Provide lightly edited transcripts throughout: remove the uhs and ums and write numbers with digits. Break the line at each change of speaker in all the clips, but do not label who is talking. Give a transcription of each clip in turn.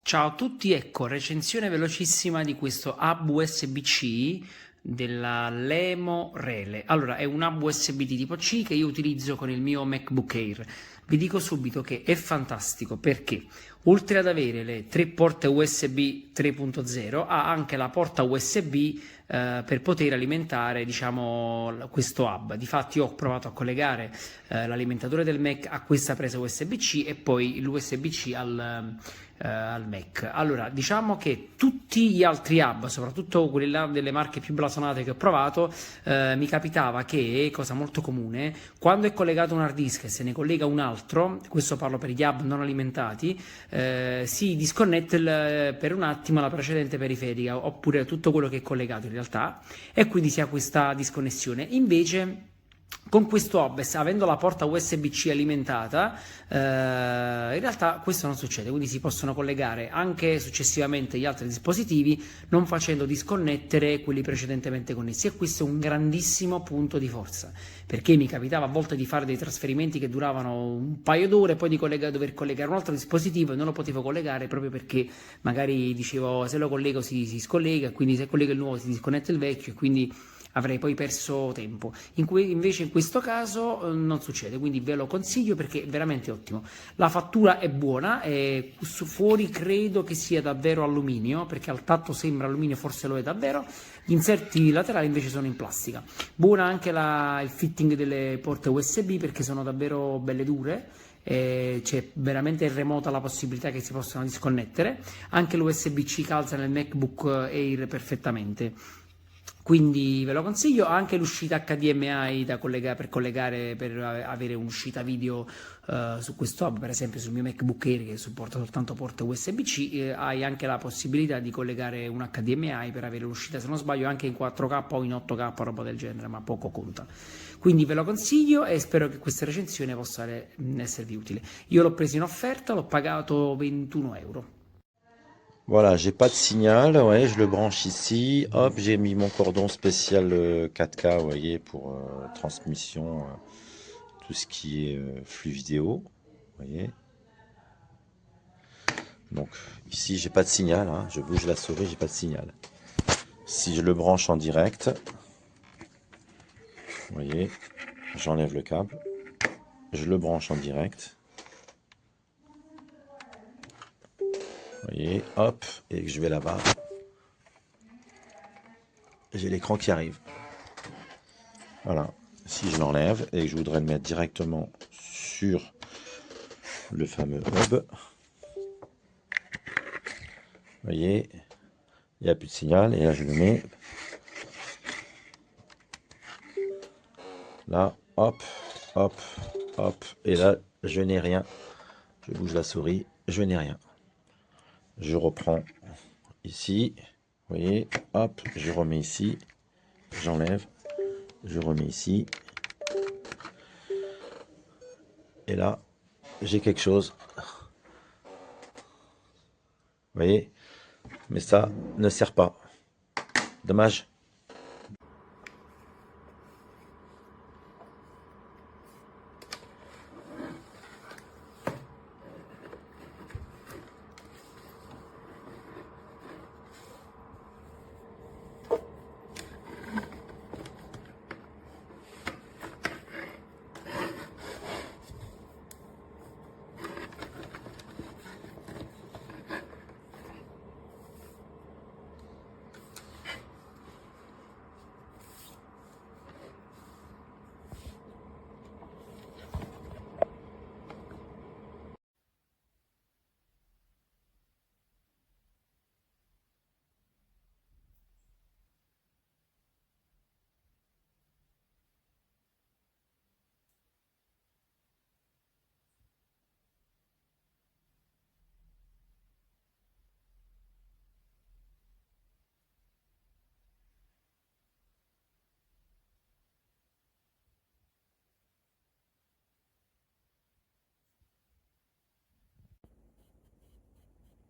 Ciao a tutti, ecco, recensione velocissima di questo hub USB-C della Lemo Rele. Allora, è un hub USB di tipo C che io utilizzo con il mio MacBook Air. Vi dico subito che è fantastico perché, oltre ad avere le tre porte USB 3.0, ha anche la porta USB per poter alimentare, diciamo, questo hub. Difatti ho provato a collegare l'alimentatore del Mac a questa presa USB-C e poi l'USB-C al Mac. Allora, diciamo che tutti gli altri hub, soprattutto quelli là delle marche più blasonate che ho provato, mi capitava che, cosa molto comune, quando è collegato un hard disk e se ne collega un altro, questo parlo per gli hub non alimentati, si disconnette per un attimo la precedente periferica oppure tutto quello che è collegato in realtà e quindi si ha questa disconnessione. Invece con questo hub, avendo la porta USB-C alimentata, in realtà questo non succede, quindi si possono collegare anche successivamente gli altri dispositivi non facendo disconnettere quelli precedentemente connessi e questo è un grandissimo punto di forza, perché mi capitava a volte di fare dei trasferimenti che duravano un paio d'ore e poi di dover collegare un altro dispositivo e non lo potevo collegare proprio perché magari dicevo se lo collego si scollega, quindi se collego il nuovo si disconnette il vecchio e quindi avrei poi perso tempo. Invece in questo caso non succede, quindi ve lo consiglio perché è veramente ottimo. La fattura è buona, e su fuori credo che sia davvero alluminio, perché al tatto sembra alluminio, forse lo è davvero. Gli inserti laterali invece sono in plastica. Buona anche il fitting delle porte USB perché sono davvero belle dure. C'è veramente remota la possibilità che si possano disconnettere. Anche l'USB-C calza nel MacBook Air perfettamente. Quindi ve lo consiglio, ha anche l'uscita HDMI per collegare, per avere un'uscita video su questo hub, per esempio sul mio MacBook Air che supporta soltanto porte USB-C, hai anche la possibilità di collegare un HDMI per avere l'uscita, se non sbaglio, anche in 4K o in 8K, roba del genere, ma poco conta. Quindi ve lo consiglio e spero che questa recensione possa esservi utile. Io l'ho preso in offerta, l'ho pagato 21 euro.
Voilà, j'ai pas de signal, ouais, je le branche ici. Hop, j'ai mis mon cordon spécial 4K, vous voyez, pour transmission, tout ce qui est flux vidéo, vous voyez. Donc ici, j'ai pas de signal, hein, je bouge la souris, j'ai pas de signal. Si je le branche en direct, vous voyez, j'enlève le câble, je le branche en direct, vous voyez, hop, et que je vais là-bas, j'ai l'écran qui arrive. Voilà. Si je l'enlève et que je voudrais le mettre directement sur le fameux hub, vous voyez, il n'y a plus de signal. Et là, je le mets. Là, hop, hop, hop. Et là, je n'ai rien. Je bouge la souris, je n'ai rien. Je reprends ici. Vous voyez, hop, je remets ici. J'enlève. Je remets ici. Et là, j'ai quelque chose. Vous voyez, mais ça ne sert pas. Dommage.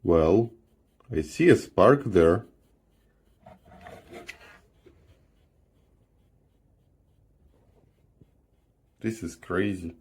Well, I see a spark there. This is crazy.